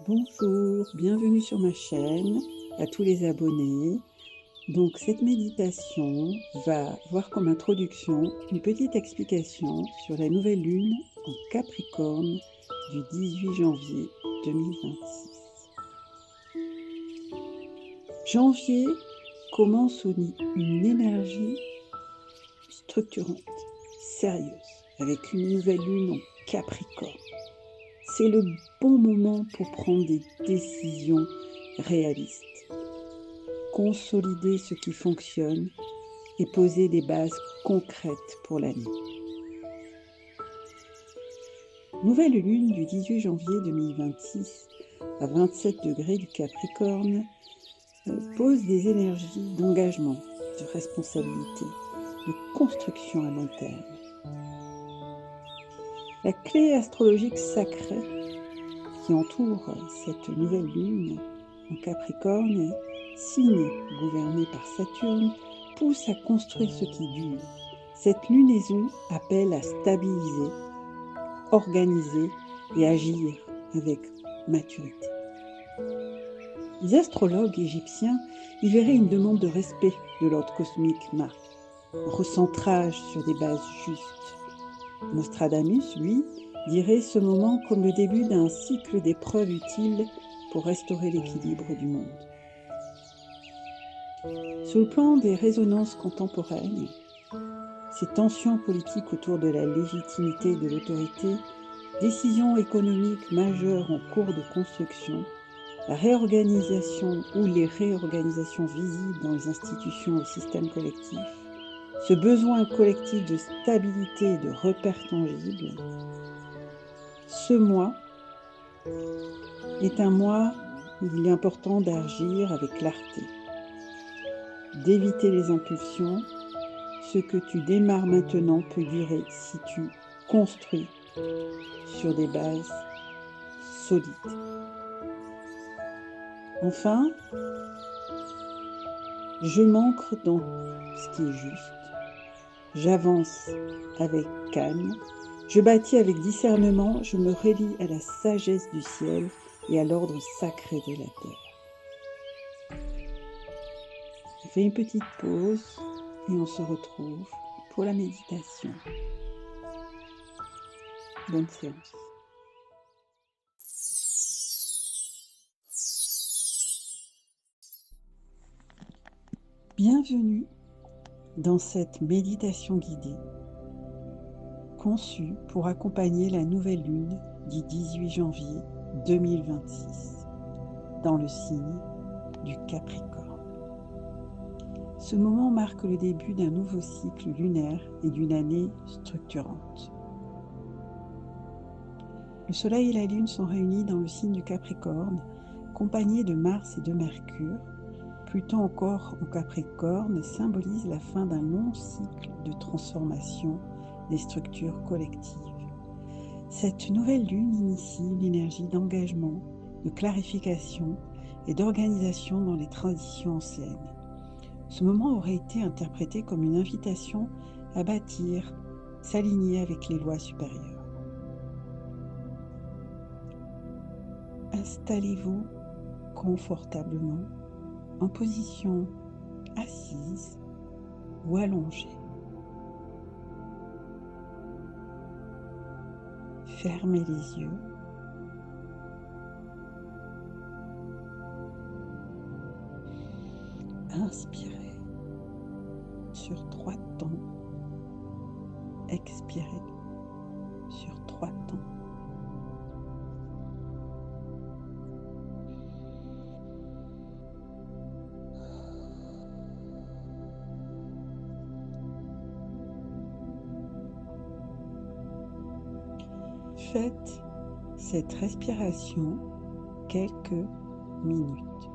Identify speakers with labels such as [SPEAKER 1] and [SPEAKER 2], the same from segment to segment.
[SPEAKER 1] Bonjour, bienvenue sur ma chaîne, à tous les abonnés. Donc cette méditation va voir comme introduction une petite explication sur la nouvelle lune en Capricorne du 18 janvier 2026. Janvier commence une énergie structurante, sérieuse, avec une nouvelle lune en Capricorne. C'est le bon moment pour prendre des décisions réalistes, consolider ce qui fonctionne et poser des bases concrètes pour l'année. Nouvelle lune du 18 janvier 2026 à 27 degrés du Capricorne pose des énergies d'engagement, de responsabilité, de construction à long terme. La clé astrologique sacrée qui entoure cette nouvelle lune en Capricorne, signe gouverné par Saturne, pousse à construire ce qui dure. Cette lunaison appelle à stabiliser, organiser et agir avec maturité. Les astrologues égyptiens y verraient une demande de respect de l'ordre cosmique Ma, un recentrage sur des bases justes. Nostradamus, lui, dirait ce moment comme le début d'un cycle d'épreuves utiles pour restaurer l'équilibre du monde. Sur le plan des résonances contemporaines, ces tensions politiques autour de la légitimité et de l'autorité, décisions économiques majeures en cours de construction, la réorganisation ou les réorganisations visibles dans les institutions et systèmes collectifs, ce besoin collectif de stabilité et de repères tangibles, ce mois est un mois où il est important d'agir avec clarté, d'éviter les impulsions. Ce que tu démarres maintenant peut durer si tu construis sur des bases solides. Enfin, je m'ancre dans ce qui est juste. J'avance avec calme. Je bâtis avec discernement. Je me relie à la sagesse du ciel et à l'ordre sacré de la terre. Je fais une petite pause et on se retrouve pour la méditation. Bonne séance. Bienvenue dans cette méditation guidée, conçue pour accompagner la nouvelle lune du 18 janvier 2026, dans le signe du Capricorne. Ce moment marque le début d'un nouveau cycle lunaire et d'une année structurante. Le Soleil et la Lune sont réunis dans le signe du Capricorne, accompagnés de Mars et de Mercure. Pluton encore en Capricorne symbolise la fin d'un long cycle de transformation des structures collectives. Cette nouvelle lune initie une énergie d'engagement, de clarification et d'organisation dans les traditions anciennes. Ce moment aurait été interprété comme une invitation à bâtir, s'aligner avec les lois supérieures. Installez-vous confortablement en position assise ou allongée. Fermez les yeux. Inspirez sur 3 temps. Expirez sur 3 temps. Faites cette respiration quelques minutes.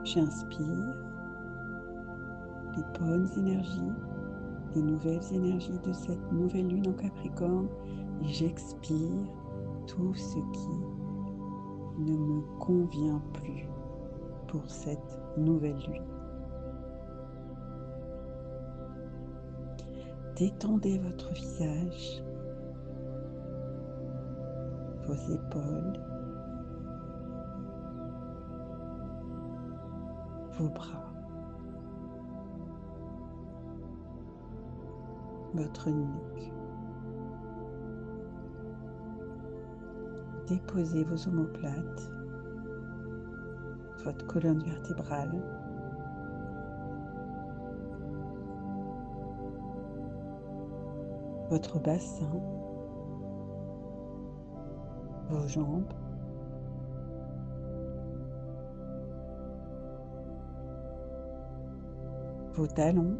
[SPEAKER 1] J'inspire les bonnes énergies, les nouvelles énergies de cette nouvelle lune en Capricorne et j'expire tout ce qui ne me convient plus pour cette nouvelle lune. Détendez votre visage, vos épaules, vos bras, votre nuque. Déposez vos omoplates, votre colonne vertébrale, votre bassin, vos jambes, vos talons,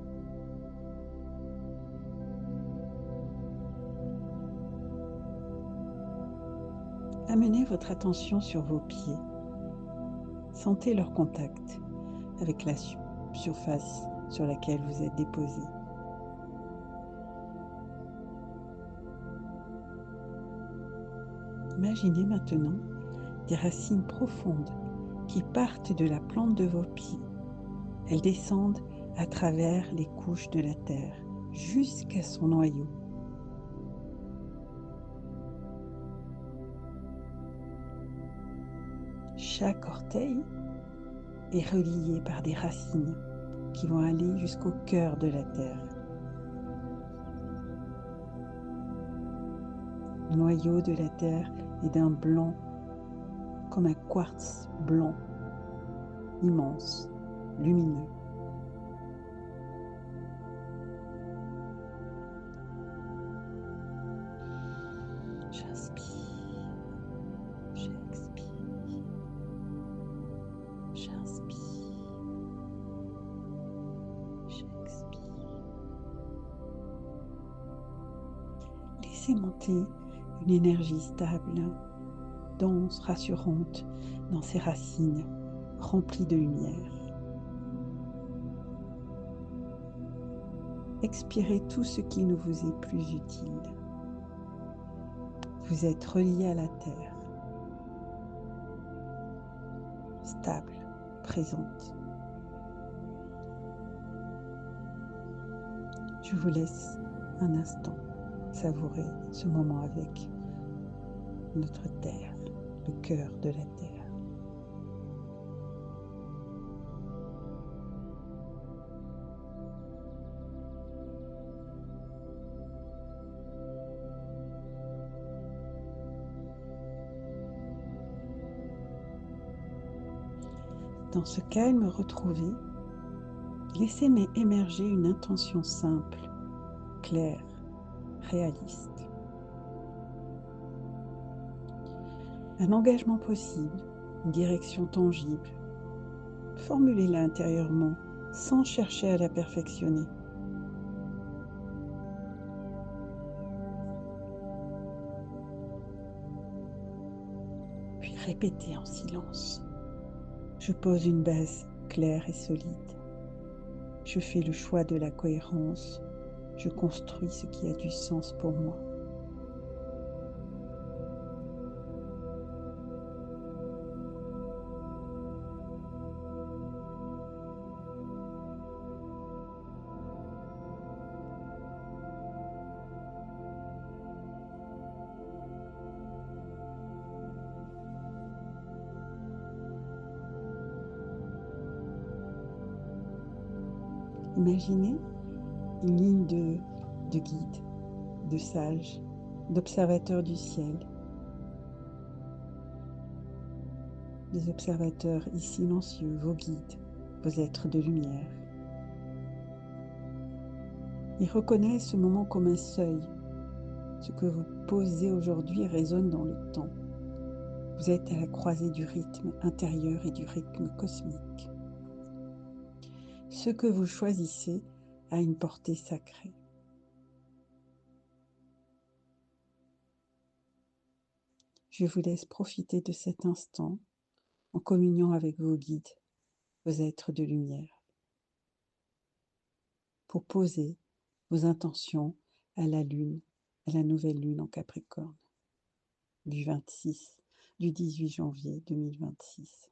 [SPEAKER 1] amenez votre attention sur vos pieds. Sentez leur contact avec la surface sur laquelle vous êtes déposé. Imaginez maintenant des racines profondes qui partent de la plante de vos pieds. Elles descendent à travers les couches de la terre jusqu'à son noyau. Chaque orteil est relié par des racines qui vont aller jusqu'au cœur de la terre. Le noyau de la terre est d'un blanc, comme un quartz blanc, immense, lumineux. J'inspire, j'expire, j'inspire, j'expire. Laissez monter une énergie stable, dense, rassurante dans ses racines, remplies de lumière. Expirez tout ce qui ne vous est plus utile. Vous êtes relié à la terre, stable, présente. Je vous laisse un instant savourer ce moment avec notre terre, le cœur de la terre. Dans ce calme retrouvé, laissez émerger une intention simple, claire, réaliste. Un engagement possible, une direction tangible. Formulez-la intérieurement sans chercher à la perfectionner. Puis répétez en silence. Je pose une base claire et solide. Je fais le choix de la cohérence. Je construis ce qui a du sens pour moi. Imaginez une ligne de guides, de sages, d'observateurs du ciel. Des observateurs silencieux, vos guides, vos êtres de lumière. Ils reconnaissent ce moment comme un seuil. Ce que vous posez aujourd'hui résonne dans le temps. Vous êtes à la croisée du rythme intérieur et du rythme cosmique. Ce que vous choisissez a une portée sacrée. Je vous laisse profiter de cet instant en communion avec vos guides, vos êtres de lumière, pour poser vos intentions à la lune, à la nouvelle lune en Capricorne, du 18 janvier 2026.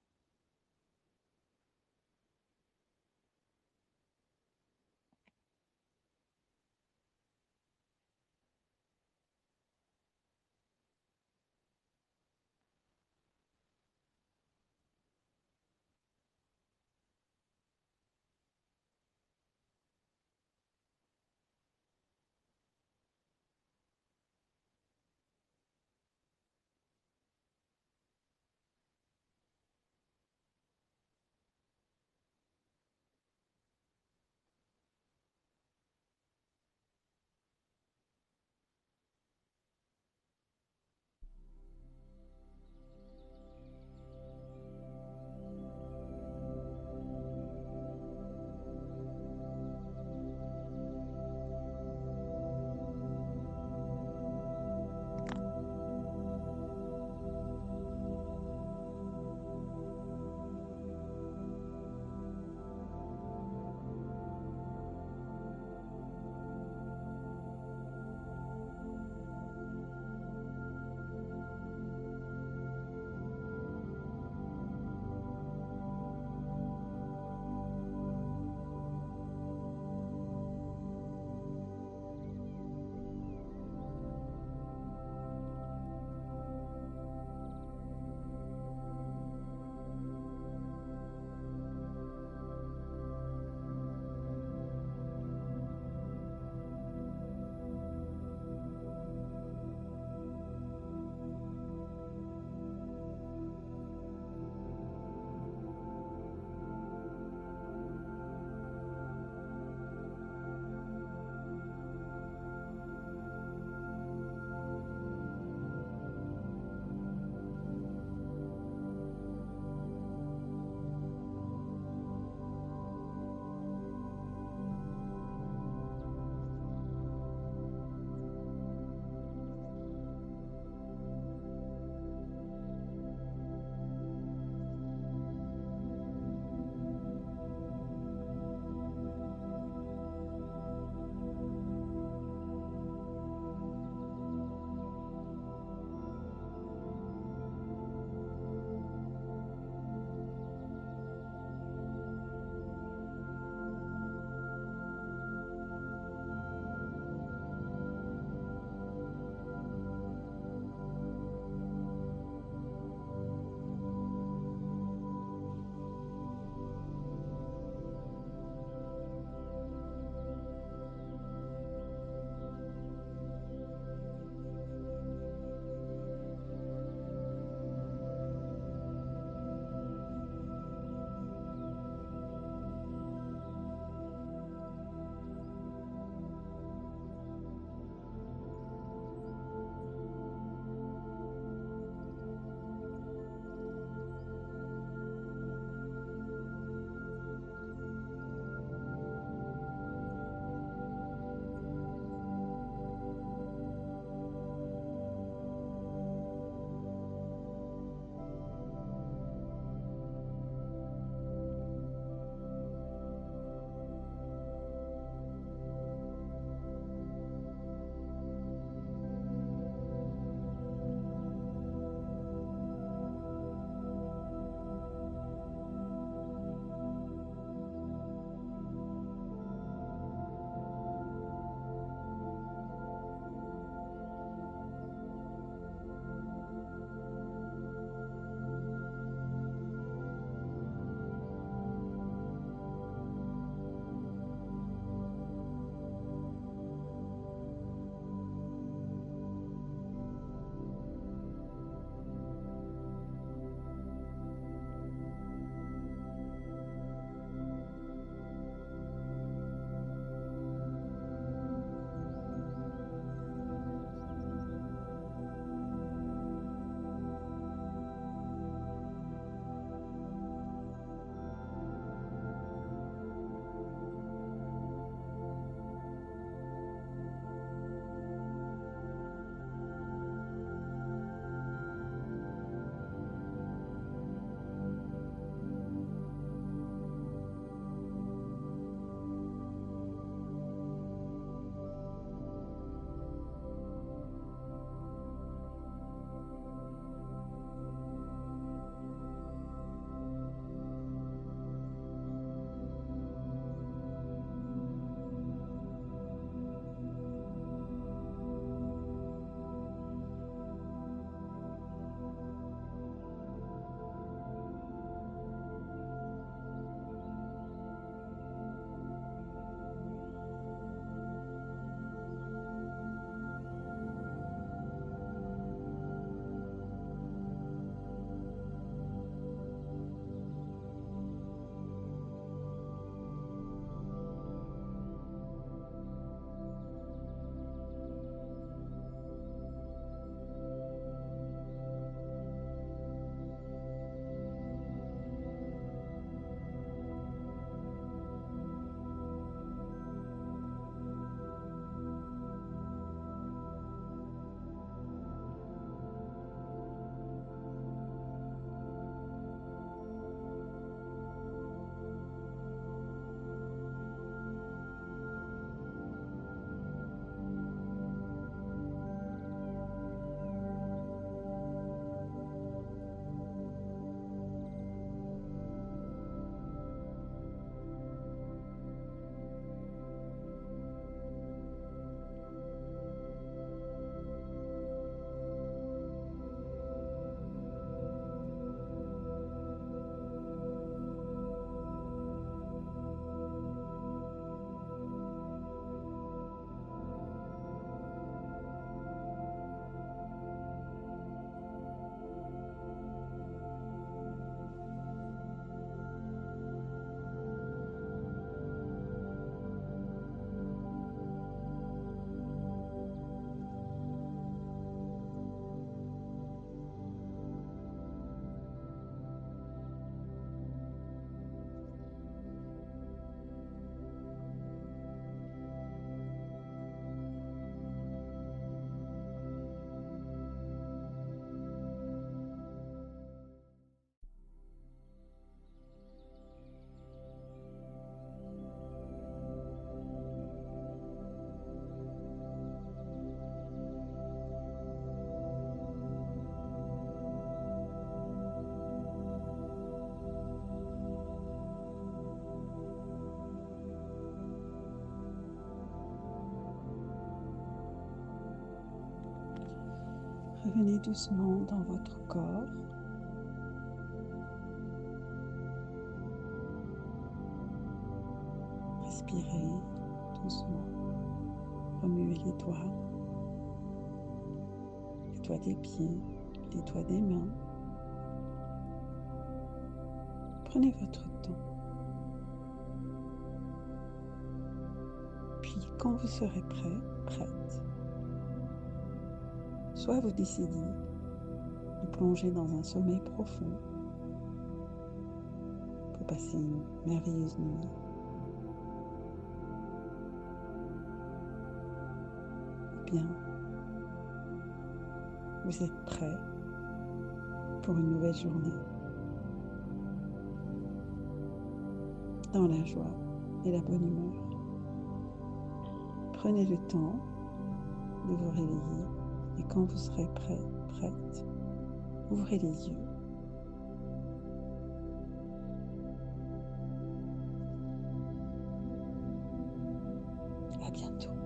[SPEAKER 1] Revenez doucement dans votre corps. Respirez doucement. Remuez les doigts des pieds, les doigts des mains. Prenez votre temps. Puis, quand vous serez prêt, prête, soit vous décidez de plonger dans un sommeil profond pour passer une merveilleuse nuit. Ou bien, vous êtes prêt pour une nouvelle journée dans la joie et la bonne humeur. Prenez le temps de vous réveiller et quand vous serez prêt, prête, ouvrez les yeux. À bientôt.